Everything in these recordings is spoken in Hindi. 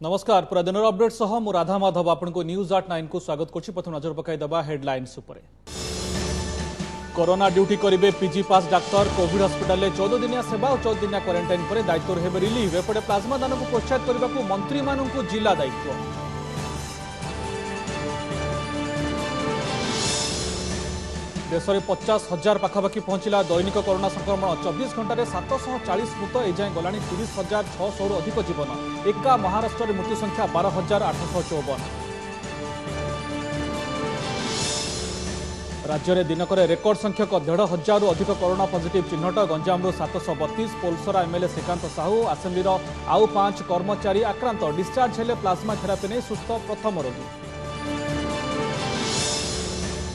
नमस्कार पूरा दिन अपडेट सह मु राधा माधव आपको न्यूज 8 को स्वागत करछि। प्रथम नजर पकाई दबा हेडलाइंस उपरे। कोरोना ड्यूटी करेंगे पीजी पास डाक्तर। कोविड हस्पिटाल 14 दिनिया सेवा और 14 दिनिया क्वारंटाइन पर दायित्व हेबे रिलीफ। एपटे प्लाज्मा दान को प्रोत्साहित करने को मंत्री मानू जिला दायित्व। देश में 50,000 पाखापाखि पहुंचला दैनिक कोरोना संक्रमण। 24 घंटे 740 मृत एजाए गला 30,600 अधिक जीवन। एका महाराष्ट्र में मृत्यु संख्या 12,854। राज्य में दिनक रेकर्ड संख्यक 1,500 अधिक कोरोना पॉजिटिव चिन्हट। गंजाम 732। पोलसरा एमएलए श्रीकांत साहू आसेम्बली आउ 5 कर्मचारी आक्रांत। डिस्चार्ज हेले प्लाज्मा थेरापी नहीं सुस्थ प्रथम रोगी।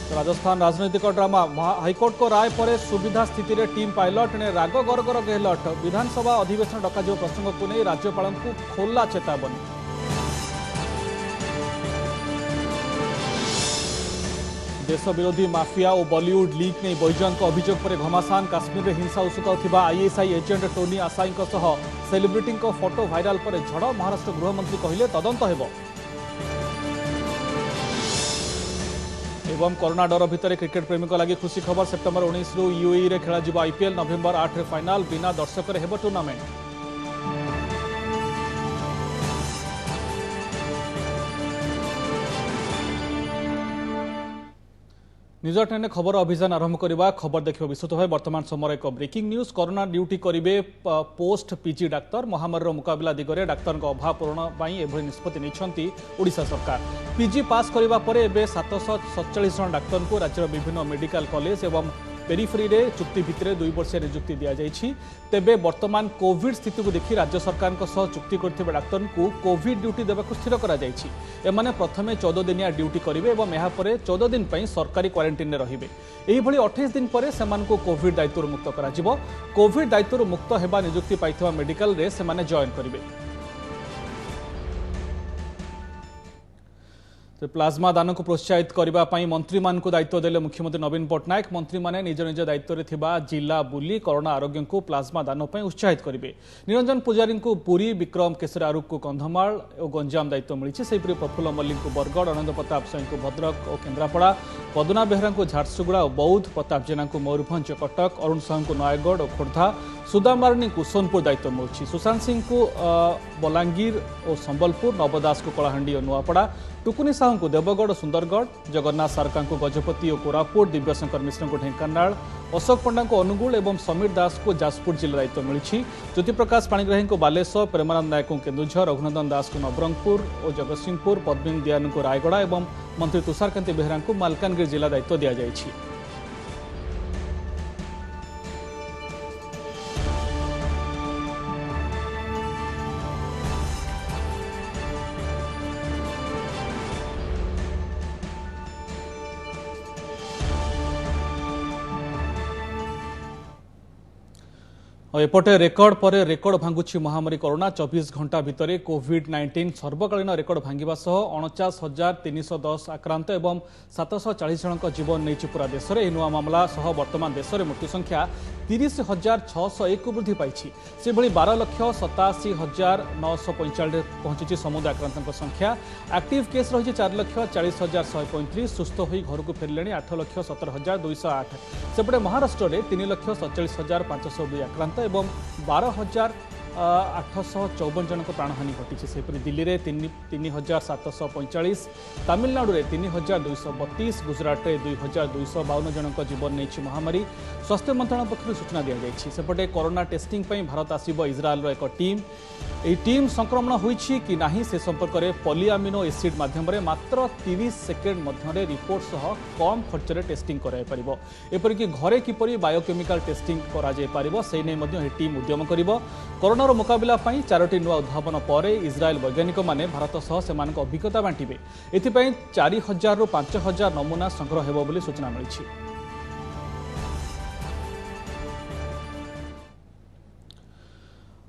राजस्थान राजनीतिक ड्रामा। हाईकोर्ट को राय पर सुविधा स्थिति रे टीम पायलट ने राग गरगर गहलट। विधानसभा अधिवेशन डकाजिव प्रसंग को नहीं राज्यपाल को खोला चेतावनी। देश विरोधी माफिया और बॉलीवुड लीक नहीं बैजयंत अभियोग पर घमासान। काश्मीर में हिंसा उसुकाउथिबा ISI agent Tony आसाई celebrity photo viral पर झड़। महाराष्ट्र गृहमंत्री कहले तदंत हेबो। एवं कोरोना डर भितर क्रिकेट प्रेमी लगी खुशी खबर। सेप्टेम्बर 19 रु यूएई रे खेला जिबा आईपीएल। नवेम्बर 8 रे फाइनाल। बिना दर्शक रे हेबो टूर्नामेंट। न्यूज 8 खबर अभियान आरंभ करवा। खबर देखिए विस्तृत भाव। वर्तमान समय एक ब्रेकिंग न्यूज। कोरोना ड्यूटी करेंगे पोस्ट पीजी डाक्तर। महामारी मुकाबला दिगरे डाक्तर अभाव पूरण एभली निष्पत्ति नहीं ओडिशा सरकार। पीजी पास करने पर 747 जन डाक्तर को राज्य विभिन्न मेडिकल कॉलेज एवं पेरिफेरी रे चुक्ति भितर 2 वर्ष नियुक्ति दि जाइछि। तेबे वर्तमान कोविड स्थिति को देखि राज्य सरकार चुक्ति करथिबा डाक्तर को कोविड ड्यूटी देबाक स्थिर करा जाइछि। एमाने प्रथमे 14 दिनिया ड्यूटी करिवे एवं एहा परे 14 दिन पई सरकारी क्वारंटाइन रे रहिबे। एही भली 28 दिन परे सेमान को कोविड दायित्व मुक्त करा जिवो। कोविड दायित्व मुक्त हेबा नियुक्ति पाइथिबा मेडिकल रे सेमाने जॉइन करिवे। प्लाज्मा दान को प्रोत्साहित करने मंत्री मान को दायित्व देले मुख्यमंत्री नवीन पट्टनायक। मंत्री माने निज निज दायित्व रे थिबा जिला बुली कोरोना आरोग्य को प्लाज्मा दान पर उत्साहित करेंगे। निरंजन पुजारी को पुरी, विक्रम केशरी आरुख को कंधमाल और गंजाम दायित्व मिली। सेपरी प्रफुल्ल मल्लिक को बरगढ़, आनंद प्रताप साई को भद्रक और केन्द्रापड़ा, पदुना बेहरा को झारसुगुड़ा और बौद्ध, प्रताप जेना को मयूरभंज कटक, अरुण साहू को नयगढ़ और खोर्धा, सुदाम बारनी को सोनपुर दायित्व मिली। सुशांत सिंह को बलांगीर और संबलपुर, नवदास को कलाहांडी और नुआपड़ा, टुकुनी साहू को देवगढ़ और सुंदरगढ़, जगन्नाथ सारका को गजपति और कोरापुट, दिव्यशंकर मिश्र को ढेंकानाल, अशोक पंडा को अनुगुल और समीर दास को जाजपुर जिला दायित्व मिली। ज्योति प्रकाश पाणिग्राही को बालेश्वर, प्रेमानंद नायक को केन्दुझर, रघुनंदन दास को नवरंगपुर और जगतसिंहपुर, पद्मिनी दियानु को रायगड़ा और मंत्री तुषारकांति बेहरा को मालकानगिरी जिला दायित्व दि जाइछि। एपटे रेकर्ड पर रेकर्ड भांगुची महामारी कोरोना। 24 घंटा भितर कोविड-19 सर्वकालीन रेकर्ड भांगिबा सह 49,310 आक्रांत एवं 740 जन जीवन नहीं पूरा देश में। नुआ मामला सह वर्तमान देश में मृत्यु संख्या 30,601 को वृद्धि पाई। से 12,87,945 पहुंची समुदाय आक्रांत संख्या। एक्टिव केस रही 4,40,135। सुस्थ हो घर को फेरले 8,17,208। सेपटे महाराष्ट्र में 3,47,502 आक्रांत एवं 12,854 जन प्राणहानि घटी। सेपरी दिल्ली में 3,745, तमिलनाडु में 3,232, गुजरात में 2,252 जन जीवन नहीं महामारी। स्वास्थ्य मंत्रालय पक्षर सूचना दी जाइए। सेपटे कोरोना टेस्टिंग भारत आसिब इज्राएल एक टीम। यह टीम संक्रमण होइछि कि नाही से संपर्क में पॉलीअमीनो एसिड माध्यम मात्र 30 सेकेंड मध्य रिपोर्ट सह कम खर्च में टेस्टिंग कराइपर। एपरिक घरे किपरि बायोकेमिकल टेस्टिंग से नहीं टीम उद्यम कर। कोरोनार मुकाबला 4टी नुआ उद्भावन पर इज्राएल वैज्ञानिक माने भारत सह सेमान अभिज्ञता बांटिबे। एथिपाई 4,000 ରୁ 5,000 नमूना संग्रह हेबो बोली सूचना मिली।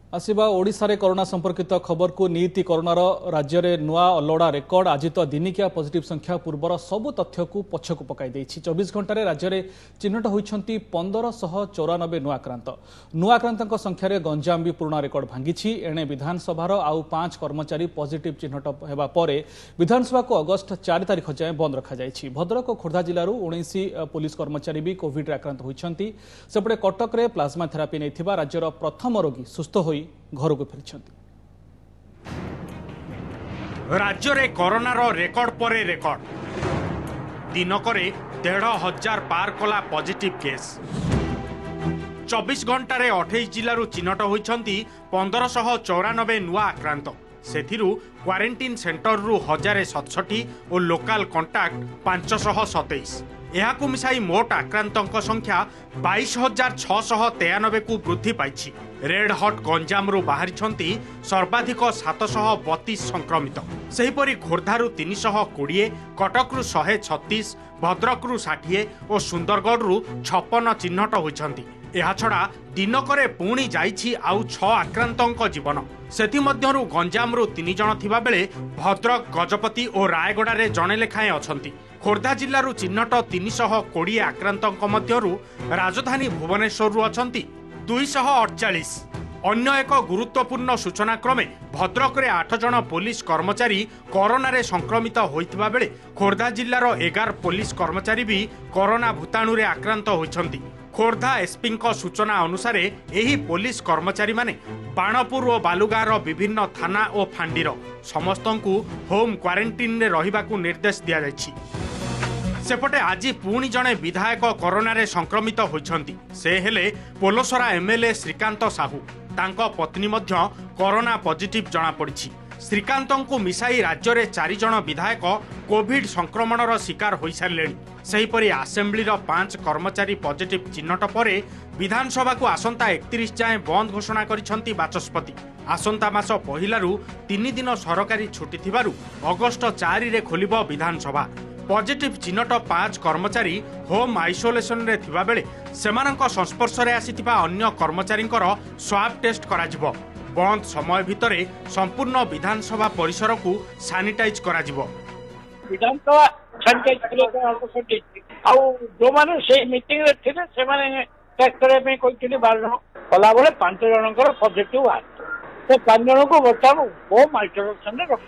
आसिबा ओडिशारे कोरोना संपर्कित खबर को नीति कोरोनार राज्य में नुआ अलोड़ा रेकर्ड आज तो दिनिकिया पॉजिटिव संख्या पूर्वर सबु तथ्य को पछकु पकाई देछि 24 घंटे राज्य में चिन्हट होइछंती 1594 नुआ आक्रांतक संख्यार गंजाम भी पुराणा रेकर्ड भांगी एणे विधानसभार आउ 5 कर्मचारी पॉजिटिव चिन्हट होगा पर विधानसभा को अगस्ट 4 तारिख जाए बंद रखा जायछि। भद्रक और खोर्धा जिलूर 19 पुलिस कर्मचारी भी कोविड आक्रांत होइछंती। सेपटे कटक रे प्लाज्मा थेरापी नैथिबा राज्यर प्रथम रोगी सुस्थ होई घर को फेरी। राज्य में कोरोनार रेकर्ड पर रेकर्ड दिनक 1,500 पार कला पॉजिटिव केस 24 घंटे 28 जिलूर चिन्हट होती 1594 नुआ आक्रांत सेथिरु क्वारंटाइन सेंटर रु 1067 और लोकल कंटाक्ट 527 यहाकु मिसाई मोट आक्रांतों संख्या 22,693 को वृद्धि पाई। रेड हट गंजाम रु बाहरी सर्वाधिक 732 संक्रमित सेहीपरि खोर्धारु 320 कटक रु 136 भद्रक रु 60 और सुंदरगढ़ रु 56 चिन्हट होइछंती। एहा छड़ा दिनकरे पुणी जाइछि आउ 6 आक्रांतों जीवन सेथिमध्यरु गंजाम रु 3 जण थिबा बेले भद्रक गजपति और रायगड़ा रे जणे लेखाएं अछंती। खोर्धा जिल्लारु चिन्हट 320 आक्रांतों मध्यरु राजधानी भुवनेश्वर रु अछंती 248। अन्य एक गुरुत्वपूर्ण सूचना क्रमे भद्रक रे 8 जण पुलिस कर्मचारी कोरोना रे संक्रमित होइतिबा बेले खोर्धा जिल्लार 11 पुलिस कर्मचारी भी कोरोना भूताणु रे आक्रांत होइछंती। खोर्धा एसपी सूचना अनुसार एही पुलिस कर्मचारी माने बाणपुर और बालुगार विभिन्न थाना और फांडीर समस्तंकु होम क्वारंटाइन रे रहिबाकु निर्देश दिया जायछि। सेपटे आज पुणी जणे विधायक कोरोना रे संक्रमित होइछंती से हेले पोलोसरा एमएलए श्रीकांत साहू तांको पत्नी मध्य कोरोना पॉजिटिव जणा पड़िछि। श्रीकांतंकु मिसाई राज्य रे 4 जण विधायक कोविड संक्रमणर शिकार होई सारलेनी। सेहीपरि आसेम्बलीर 5 कर्मचारी पॉजिटिव चिन्हट पर विधानसभा को आसंता 31 जाए बंद घोषणा करिसंती बाचस्पति। आसंता मास पहिलारु 3 दिन सरकारी छुट्टी थिबारु अगस्ट 4 रे खोलिबो विधानसभा। पॉजिटिव चिन्हट 5 कर्मचारी होम आइसोलेशन रे थिबा बेले सेमानक संस्पर्श रे आसीथिबा अन्य कर्मचारींकर स्वाब टेस्ट कराजिबो। बंद समय भितरे संपूर्ण विधानसभा परिसर को सैनिटाइज कराजिबो। विधानसभा सैनिटाइज कले आउ जो माने से मीटिंग रे थिले से माने टेस्ट करे में कोइथिले 12 जण कला बेले 5 जनकर पॉजिटिव आ से 5 जण को बचाव होम आइसोलेशन रे रख।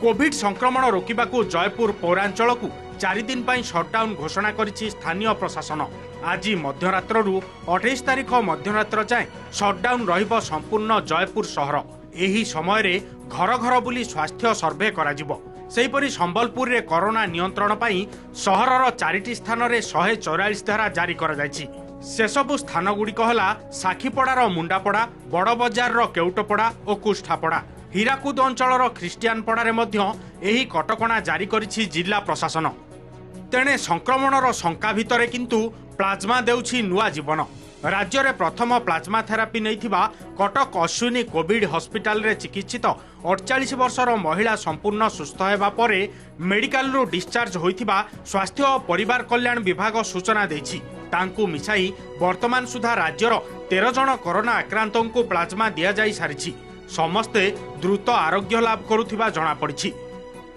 कोविड संक्रमण रोकिबाकू जयपुर पौरांचल को 4 दिन पर शटडाउन घोषणा करिछि स्थानीय प्रशासन। आज मध्यरात्रु 28 तारिख मध्यरात्र जाए शटडाउन रहिबो संपूर्ण जयपुर शहर। एही समय रे घर घर बुली स्वास्थ्य सर्वे कराजिबो। सेहीपरि संबलपुर रे कोरोना नियंत्रण पाई शहरर 4टी स्थान रे 144 धारा जारी करा जायछि। सेसबु स्थान गुड़िक हला साखीपड़ार मुंडापड़ा, बड़ बजार केउटपड़ा और कुष्ठापड़ा। हीराकुद अंचलर ख्रिस्टियान पड़ारे मध्य एही कटकणा जारी करिछि जिला प्रशासन। तेणे संक्रमणर शंका भितरे किंतु प्लाज्मा देउछि नुआ जीवन। राज्य में प्रथम प्लाज्मा थेरापी नैथिबा कटक अश्विनी कोविड हॉस्पिटल रे चिकित्सित 48 वर्षर महिला संपूर्ण सुस्थ हेबा परे मेडिकल रु डिस्चार्ज होइथिबा स्वास्थ्य और परिवार कल्याण विभाग सूचना देछि। तांकु मिसाई वर्तमान सुधा राज्यर 13 जण कोरोना आक्रांतों को प्लाज्मा दिया जाई सारिछि। समस्ते द्रुत आरोग्य लाभ करुथिबा जणा पड़िछि।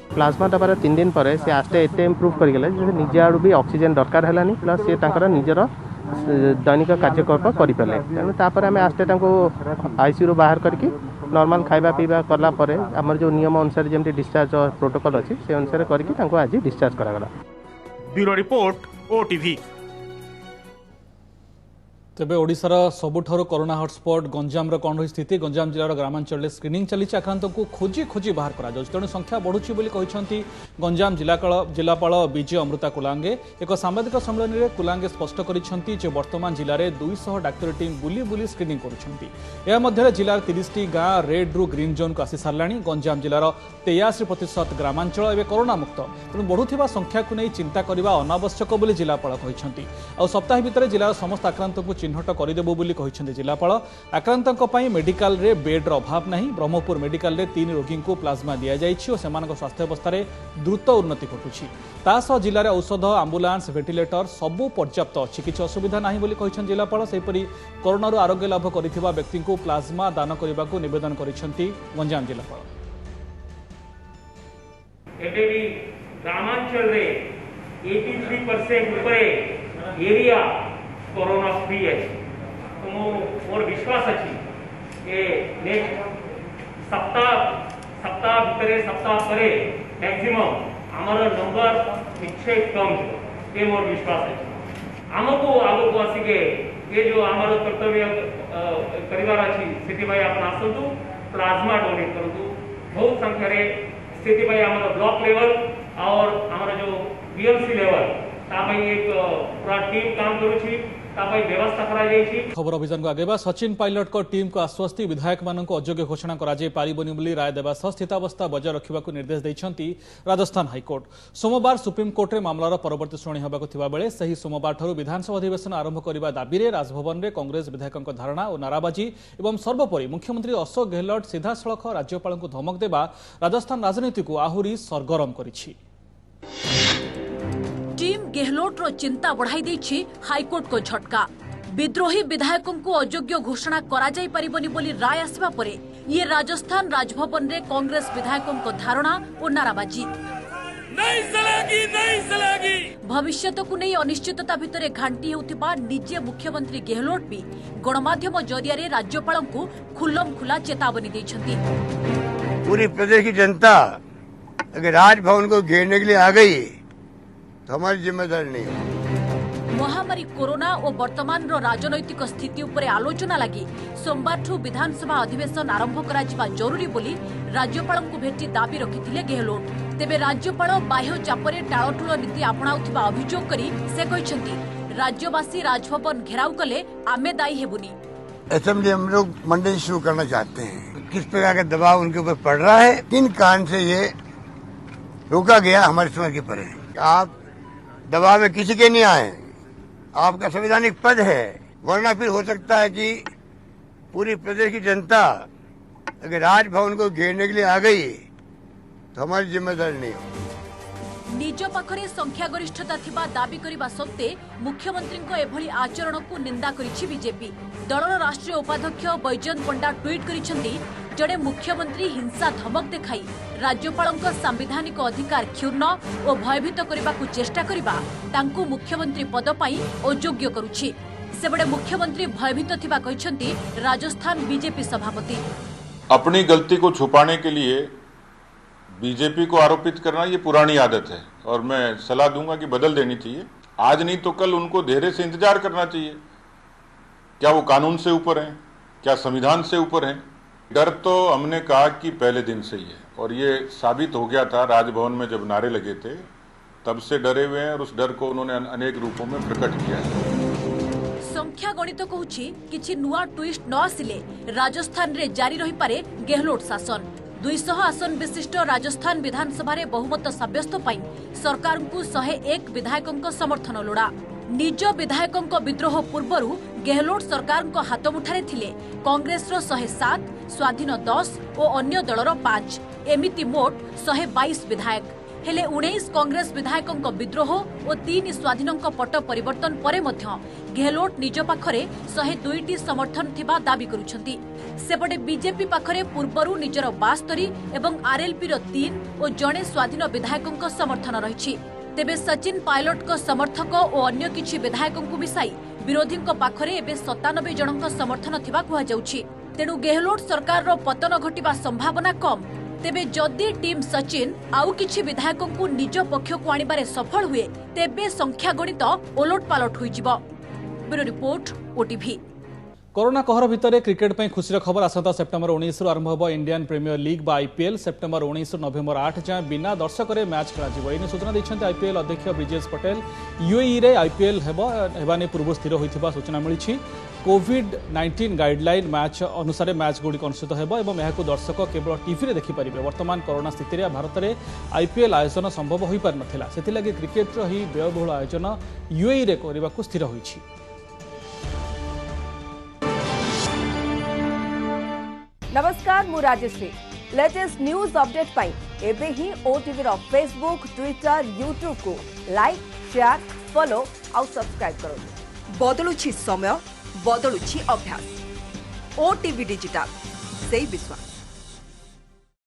प्लाज्मा दबार 3 दिन पर से आस्ते एते इम्प्रूव कर गेले जे निजे आडू भी ऑक्सीजन दरकार हलानी प्लस से तांकर निजर दैनिक कार्यकल्प करि पेले। तेणु तापर आमे आस्ते तांको आईसीयू रो बाहर करके नॉर्मल खाइबा पीबा करला परे हमर जो नियम अनुसार जेमति डिस्चार्ज प्रोटोकॉल अछि से अनुसार करके तांको आज डिस्चार्ज करा गला। Bureau report OTV. तेबे ओडिशार सबुठारु कोरोना हॉटस्पॉट गंजाम कौन रही स्थिति? गंजाम जिलार ग्रामांचल स्क्रीनिंग चली आक्रांत को खोजी खोजी बाहर करा तेणु संख्या बढ़ुची बोली कहते गंजाम जिलापाल विजय अमृता कुलांगे। एक सांबादिक सम्मेलन में कुलांगे स्पष्ट करिसेंती जे वर्तमान जिले में 200 डाक्तरी टीम बुली बुली स्क्रीनिंग करुछंती। जिलार 30टी गाँ रेड रु ग्रीन जोन को आसी साराणी। गंजाम जिलार 83% ग्रामांचल एवं कोरोना मुक्त। तेणु बढ़ुवा संख्या को नहीं चिंता करने अनावश्यक बोली जिलापाल कहते। आ सप्ताह भितर जिलार समस्त आक्रांत को चिन्हट करदेबु बोली कहिसेंति जिलापाल। आक्रांतक पई मेडिकल रे बेड रो अभाव नहीं। ब्रह्मपुर मेडिकल रे 3 रोगी को प्लाज्मा दिया जाइछि और सेमानक स्वास्थ्य अवस्था रे द्रुत उन्नति घटुछि। तासह जिले में औषध आम्बुलांस वेंटिलेटर सबू पर्याप्त अच्छी किसी असुविधा नहीं बोली कहिसेंति जिलापाल। सेहिपरि कोरोना आरोग्य लाभ करिथिबा व्यक्ति को प्लाज्मा दान करने को निवेदन करिसेंति गंजाम जिलापाल। एबे भी ग्रामांचल रे 83% ऊपर एरिया कोरोना फ्री है। तो मोर विश्वास अछि कि नेक्स्ट सप्ताह भितर सप्ताह परे मैक्सिमम हमारा नंबर निश्चय कम ये मोर विश्वास है। आमको आगो आसिके ये जो हमारा कर्तव्य करिवार अछि सेति भाई आपण आसंतु प्लाज्मा डोनेट करतु। बहुत संख्या रे सेति भाई हमारा ब्लॉक लेवल और हमारा जो बीएमसी लेवल तापई एक पूरा टीम काम करूछि, तापई व्यवस्था करा जाइछि। खबर अभियान को आगेबा सचिन पायलट को टीम को आश्वस्ति विधायक मानक अयोग्य घोषणा करा जाय पारिबनि बोली राय देबा सह स्थितावस्था बजाय रखिबा को निर्देश दैछंती राजस्थान हाईकोर्ट। सोमवार सुप्रीम कोर्ट रे मामलार परवर्ती शुणाणी होबाको थिबा बेले सही सोमवार ठारू विधानसभा अधिवेशन आरंभ करिबा दाबी रे राजभवन रे कांग्रेस विधायकक धारणा और नाराबाजी एवं सर्वोपरि मुख्यमंत्री अशोक गहलोत सीधासळख राज्यपाल को धमक देबा राजस्थान राजनीति को आहुरी सरगरम करिछि। टीम गहलोत रो चिंता बढ़ाई देछि हाईकोर्ट को झटका। विद्रोही विधायकों को अयोग्य घोषणा करा जाय परिबनि बोली राय आसबा परे ये राजस्थान राजभवन रे कांग्रेस विधायकों को धारणा और नाराबाजी नहीं चलेगी। भविष्यत को नहीं अनिश्चितता भितरे घांटी होतिबा निजे मुख्यमंत्री गहलोत भी गणमाध्यम जरिया रे राज्यपाल को खुल्लम खुला चेतावनी दैछंती। पूरी प्रदेश की जनता अगर राजभवन को घेरने के लिए आ गई तो हमारी जिम्मेदारी नहीं है। महामारी कोरोना और वर्तमान रो राजनैतिक स्थिति उपरे आलोचना लगी सोमवार ठू विधानसभा अधिवेशन आरंभ करा जिबा जरूरी बोली राज्यपाल को भेटी दाबी रखिथिले गहलोत। तेबे राज्यपाल बाह्य चापरे टाळटुळ नीति आपणाउथिबा अभियोग करी से कहिसंती राज्यवासी राजभवन घेराव कले आमे दायी हेबुनी। असेंबली हम लोग मंडे शुरू करना चाहते हैं। किस प्रकार का दबाव उनके ऊपर पड़ रहा है, किन कारण से ये रोका गया हमारे समझ के परे। आप दबाव में किसी के नहीं आए, आपका संवैधानिक पद है, वरना फिर हो सकता है कि पूरी प्रदेश की जनता अगर राजभवन को घेरने के लिए आ गई तो हमारी जिम्मेदारी नहीं हो। निज पाखरे संख्या गरिष्ठता थिबा दाबी करिबा सत्ते मुख्यमंत्री को एभली आचरण को निंदा करिछि बीजेपी। दलर राष्ट्रीय उपाध्यक्ष बैजयंत पंडा ट्वीट करिसेंती जड़े मुख्यमंत्री हिंसा धमक देखाई राज्यपाल सांविधानिक अधिकार क्षुण्ण और भयभीत करने चेष्टा करबा तांकु मुख्यमंत्री पद पाई अयोग्य करुछि। सेबडे मुख्यमंत्री भयभीत थिबा कहिसेंती राजस्थान बीजेपी सभापति। अपनी गलती को छुपाने के लिए बीजेपी को आरोपित करना ये पुरानी आदत है और मैं सलाह दूंगा कि बदल देनी चाहिए। आज नहीं तो कल उनको धैर्य से इंतजार करना चाहिए। क्या वो कानून से ऊपर हैं? क्या संविधान से ऊपर हैं? डर तो हमने कहा कि पहले दिन से ही है और ये साबित हो गया था राजभवन में जब नारे लगे थे, तब से डरे हुए हैं और उस डर को उन्होंने अनेक रूपों में प्रकट किया है। संख्या गणित कहूछि किछि नुआ ट्विस्ट न आसिले राजस्थान रे जारी रही पारे गहलोत शासन। 200 आसन विशिष्ट राजस्थान विधानसभा रे बहुमत साब्यस्त पाई सरकार को 101 विधायकों समर्थन लोड़ा। निज विधायकों विद्रोह पूर्वरु गहलोत सरकार को हाथ मुठारे थिले कांग्रेस रो 107, स्वाधीन 10 और अन्य दलर 5 एमिति मोट 122 विधायक हेले 19 कांग्रेस विधायकों विद्रोह और 3 स्वाधीन पट परिवर्तन परे मध्य गहलोत निज पाखरे 102 समर्थन थिबा दाबी करुछंती। सेपटे बीजेपी पाखरे पूर्वरु निजर 72 एवं आरएलपी रो 3 और जणे स्वाधीन विधायकों समर्थन रहिछि। तेबे सचिन पायलट को समर्थक और अन्य किछि विधायकों को मिसाई विरोधी पाखरे एबे 97 जनक समर्थन थिबा कुहा जाउछि। तेणु गहलोत सरकार रो पतन घटिबा संभावना कम। तेबे जदि टीम सचिन आउ किछि विधायकों को निज पक्ष को आनिबारे सफल हुए तेबे संख्या गणित ओलट पालट होई जिवो। Bureau report OTV. कोरोना कहर भितर क्रिकेट पर खुशी खबर आसंता सेप्टेम्बर 19 रु आरंभ हो इंडियन प्रीमियर लीग बा आईपीएल। सेप्टेम्बर 19 नवेम्बर 8 जाए बिना दर्शक मैच खेल। इन सूचना देते आईपीएल अध्यक्ष ब्रिजेश पटेल। यूएई रे आईपीएल हेबाने पूर्व स्थिर होता सूचना मिली। कोविड-19 गाइडलाइन मैच अनुसार मैच गुड़िक अनुष्ठित हो दर्शक केवल टीवी रे देखिपारे। वर्तमान कोरोना स्थित भारत में आईपीएल आयोजन संभव हो पार नाला, से व्ययबहुल आयोजन यूएई रे करने को स्थिर होइछि। नमस्कार मु राजश्री लेटेस्ट न्यूज अपडेट पाई एबे ही ओटीवी रो फेसबुक ट्विटर यूट्यूब को लाइक शेयर फॉलो आउ सब्सक्राइब करो। बदलुछि समय बदलुछि अभ्यास ओटीवी डिजिटल से विश्वास।